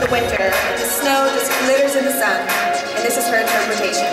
the winter. The snow just glitters in the sun, and this is her interpretation.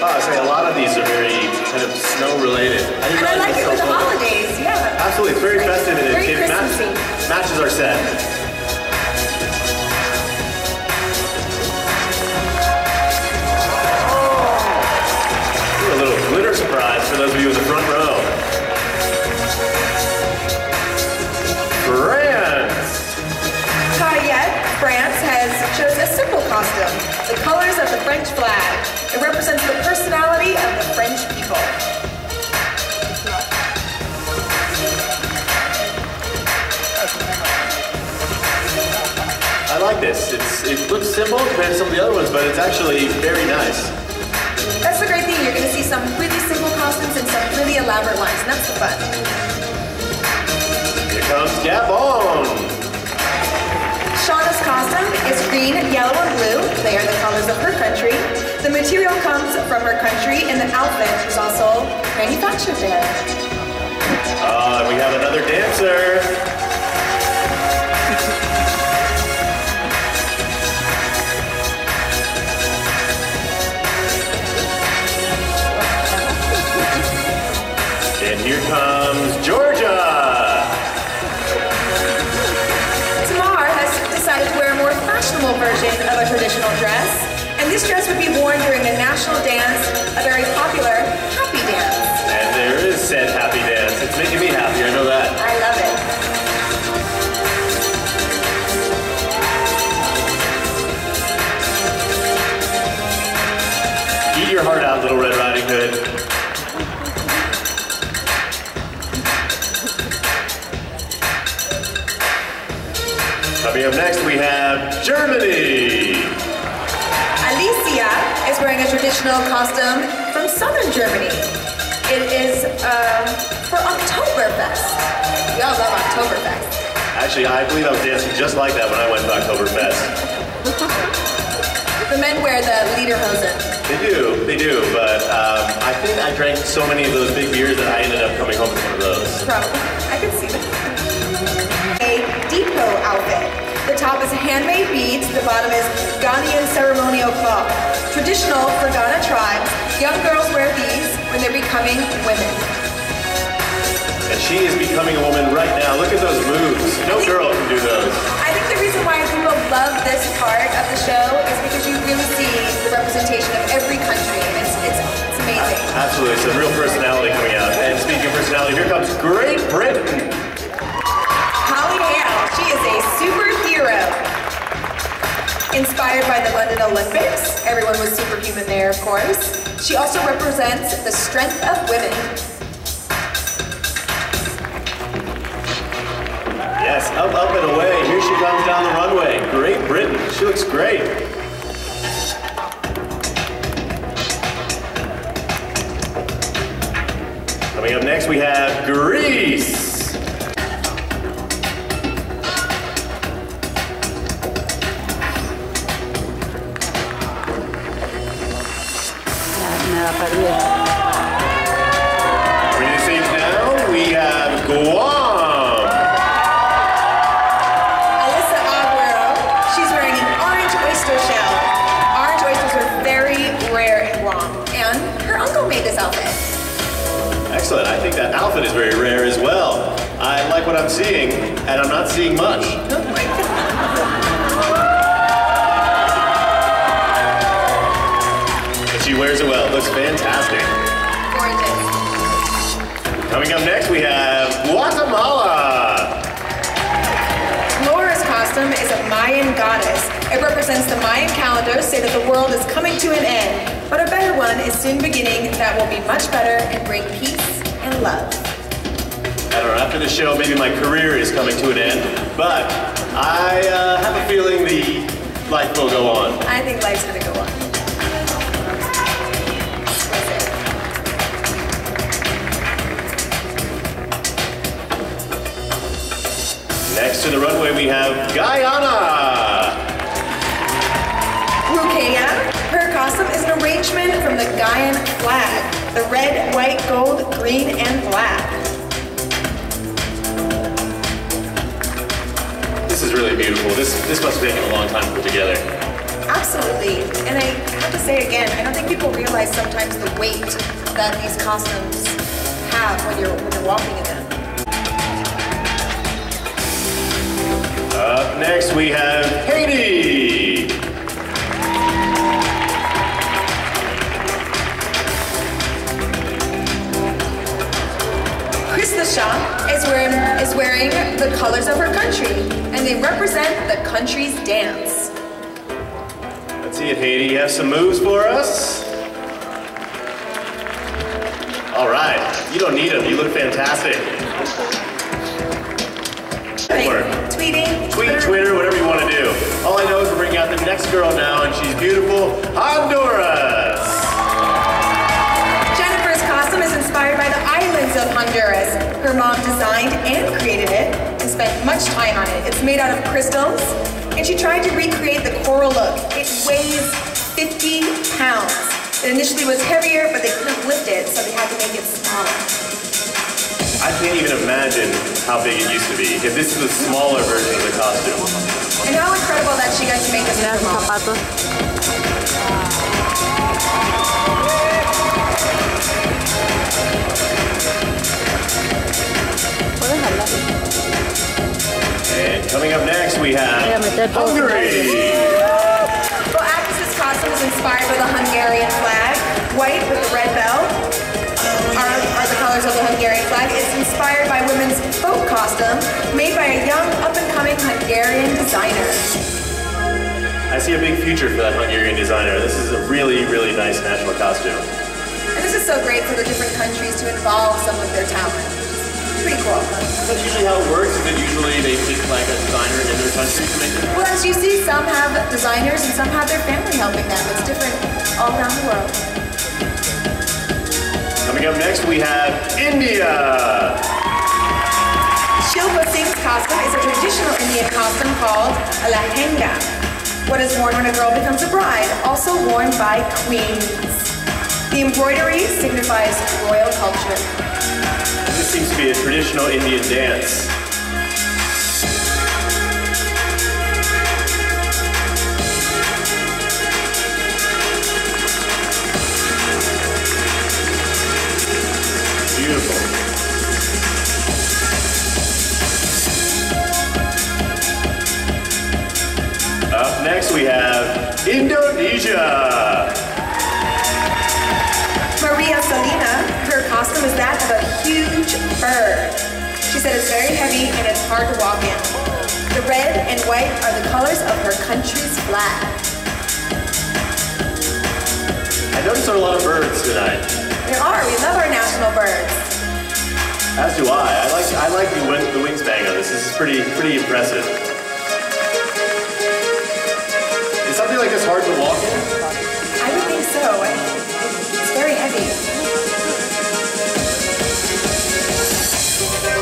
Oh, I say a lot of these are very kind of snow-related. And I like it with the holidays, yeah. Absolutely, it's very festive and very it matches our set. A little glitter surprise for those of you in the front row. France has chose a simple costume, the colors of the French flag. It represents the personality of the French people. I like this. It looks simple compared to some of the other ones, but it's actually very nice. That's the great thing. You're going to see some really simple costumes and some really elaborate ones, and that's the fun. Here comes Gabon. Shauna's costume is green, yellow, and blue. They are the colors of her country. The material comes from her country, and the outfit is also manufactured there. We have another dancer. And here comes Georgia. To wear a more fashionable version of a traditional dress, and this dress would be worn during the national dance, a very popular happy dance. And there is said happy dance. It's making me happy, I know that. I love it. Eat your heart out, Little Red Riding Hood. Coming up next, we have Germany. Alicia is wearing a traditional costume from southern Germany. It is for Oktoberfest. We all love Oktoberfest. Actually, I believe I was dancing just like that when I went to Oktoberfest. The men wear the lederhosen. They do, but I think I drank so many of those big beers that I ended up coming home with one of those. Probably. I could see that. A depot outfit. The top is handmade beads, the bottom is Ghanaian ceremonial cloth. Traditional for Ghana tribes, young girls wear these when they're becoming women. And she is becoming a woman right now. Look at those moves. No girl can do those. I think the reason why people love this part of the show is because you really see the representation of every country. It's amazing. Absolutely, some real personality coming out. And speaking of personality, here comes Great Britain. She is a superhero. Inspired by the London Olympics, everyone was superhuman there, of course. She also represents the strength of women. Yes, up, up, and away. Here she comes down the runway. Great Britain. She looks great. Coming up next, we have Greece. Bringing the stage now, we have Guam. Alyssa Aguero, she's wearing an orange oyster shell. Orange oysters are very rare in Guam, and her uncle made this outfit. Excellent, I think that outfit is very rare as well. I like what I'm seeing, and I'm not seeing much. Oh my God. She wears it well. It looks fantastic. Gorgeous. Coming up next, we have Guatemala. Laura's costume is a Mayan goddess. It represents the Mayan calendar, say that the world is coming to an end, but a better one is soon beginning that will be much better and bring peace and love. I don't know, after the show, maybe my career is coming to an end, but I have a feeling the life will go on. I think life's gonna go on. Next to the runway, we have Guyana. Rukaya, her costume is an arrangement from the Guyana flag. The red, white, gold, green, and black. This is really beautiful. This must have taken a long time to put together. Absolutely. And I have to say again, I don't think people realize sometimes the weight that these costumes have when you're walking in them. Up next we have Haiti. Krista is wearing the colors of her country, and they represent the country's dance. Let's see it, Haiti. You have some moves for us? All right. You don't need them. You look fantastic. Tweeting. Tweet, Twitter, whatever you want to do. All I know is we're bringing out the next girl now, and she's beautiful. Honduras. Jennifer's costume is inspired by the islands of Honduras. Her mom designed and created it and spent much time on it. It's made out of crystals, and she tried to recreate the coral look. It weighs 50 pounds. It initially was heavier, but they couldn't lift it, so they had to make it smaller. I can't even imagine how big it used to be, because this is a smaller version of the costume. And how incredible that she got to make this for her mom. And coming up next, we have Hungary. Well, actress's costume is inspired by the Hungarian flag. White with the red bell are the colors of the Hungarian flag. It's inspired by women's folk costume made by a young, up-and-coming Hungarian designer. I see a big future for that Hungarian designer. This is a really, really nice national costume. And this is so great for the different countries to involve some of their talent. Pretty cool. That's usually how it works. Is it usually they pick like a designer in their country to make it? Well, as you see, some have designers and some have their family helping them. It's different all around the world. Coming up next, we have India. Shilpa Singh's costume is a traditional Indian costume called a lehenga. What is worn when a girl becomes a bride, also worn by queens. The embroidery signifies royal culture. This seems to be a traditional Indian dance. Beautiful. Up next we have Indonesia. Maria Salina, her costume is that of a huge bird. She said it's very heavy and it's hard to walk in. The red and white are the colors of her country's flag. I noticed there are a lot of birds tonight. There are. We love our national birds. As do I. I like the wingspan of this. This is pretty impressive. Is something like this hard to walk in? I would think so. It's very heavy.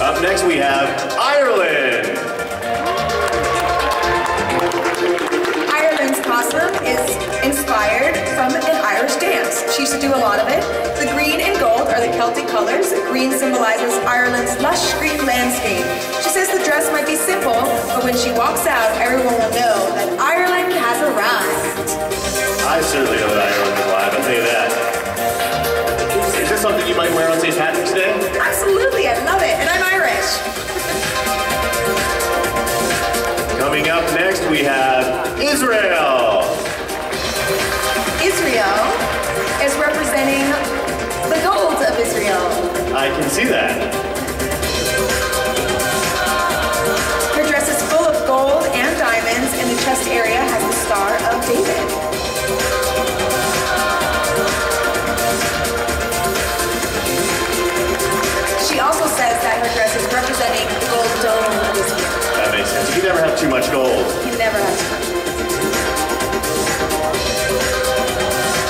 Up next we have Ireland. Ireland's costume is inspired from an Irish dance. She used to do a lot of it. The green and gold are the Celtic colors. Green symbolizes Ireland's lush green landscape. She says the dress might be simple, but when she walks out, everyone will know that Ireland has arrived. I certainly know that Ireland is alive, I'll tell you that. Is this something you might wear on St. Patrick's Day? Absolutely, I love it, and I'm Irish. Coming up next, we have Israel. Israel is representing the gold of Israel. I can see that. Her dress is full of gold and diamonds, and the chest area has the Star of David. She also says that her dress is representing the gold dome of Israel. That makes sense. You can never have too much gold. You can never have too much.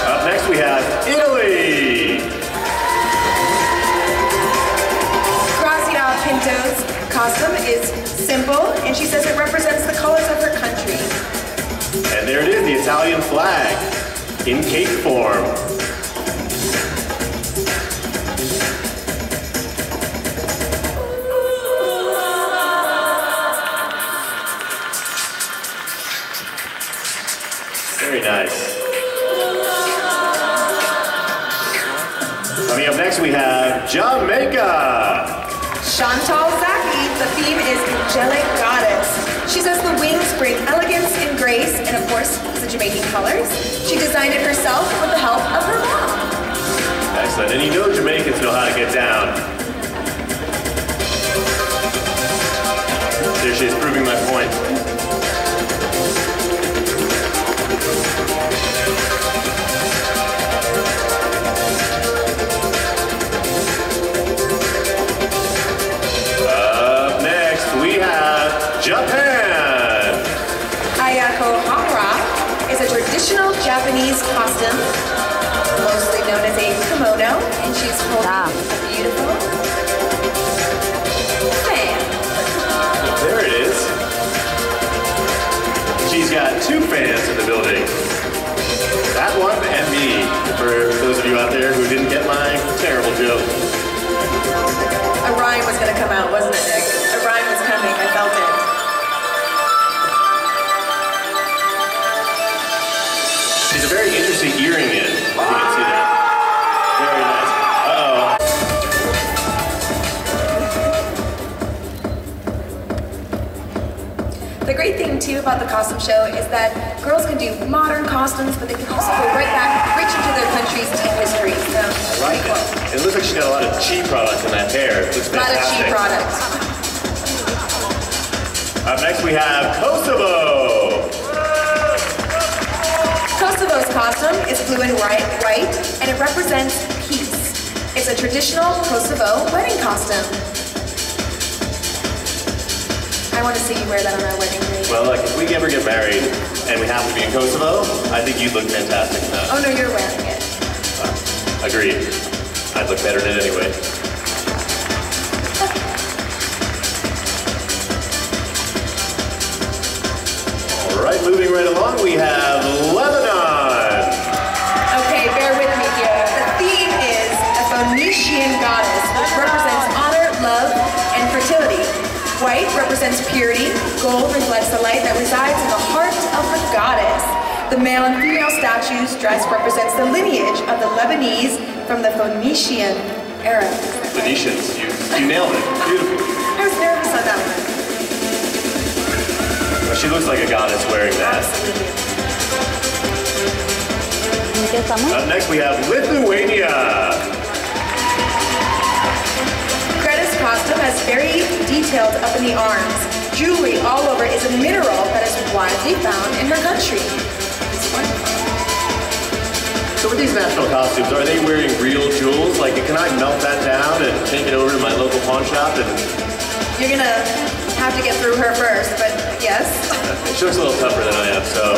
Up next we have Italy. Grazia Pinto's costume is simple, and she says it represents the colors of her country. And there it is, the Italian flag in cake form. Chantal Zaki, the theme is Angelic Goddess. She says the wings bring elegance and grace, and of course, the Jamaican colors. She designed it herself with the help of her mom. Excellent, and you know Jamaicans know how to get down. There she is, proving my point. Up next, we have Japan. Ayako Hara is a traditional Japanese costume, mostly known as a kimono, and she's holding a beautiful fan. There it is. She's got two fans in the building. That one and me, for those of you out there who didn't get my terrible joke. A rhyme was going to come out, wasn't it, Nick? A rhyme was coming, I felt it. She's a very interesting earring in. You can see that. Very nice. The great thing, too, about the costume show is that girls can do modern costumes, but they can also go right back, reach into their country's deep history. So, right. Cool. It looks like she's got a lot of chi products in that hair. It looks fantastic. A lot of chi products. Up next, we have Kosovo. Kosovo's costume is blue and white, and it represents peace. It's a traditional Kosovo wedding costume. I want to see you wear that on our wedding day. Well, like, if we ever get married and we have to be in Kosovo, I think you'd look fantastic in that. Oh no, you're wearing it. Agreed. I'd look better in it anyway. All right, moving right along, we have Lebanon. Okay, bear with me here. The theme is a Phoenician goddess, which represents honor, love, and fertility. White represents purity, gold reflects the light that resides in the heart of the goddess. The male and female statues' dress represents the lineage of the Lebanese from the Phoenician era. Phoenicians, you nailed it. Beautiful. I was nervous on that one. Well, she looks like a goddess wearing that. Absolutely. Up next we have Lithuania. Costume has very detailed up in the arms. Jewelry all over is a mineral that is widely found in her country. It's wonderful. So with these national costumes, are they wearing real jewels? Like, can I melt that down and take it over to my local pawn shop? And you're gonna have to get through her first, but yes. She looks a little tougher than I am, so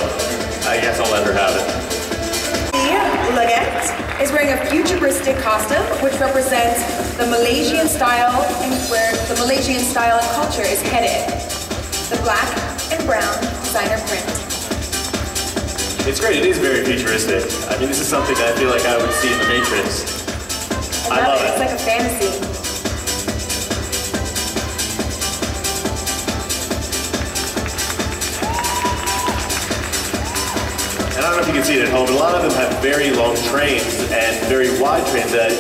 I guess I'll let her have it. Lagat is wearing a futuristic costume, which represents the Malaysian style and where the Malaysian style and culture is headed. The black and brown designer print. It's great. It is very futuristic. I mean, this is something that I feel like I would see in the Matrix. I love it. It's like a fantasy. And I don't know if you can see it at home, but a lot of them have very long trains and very wide trains that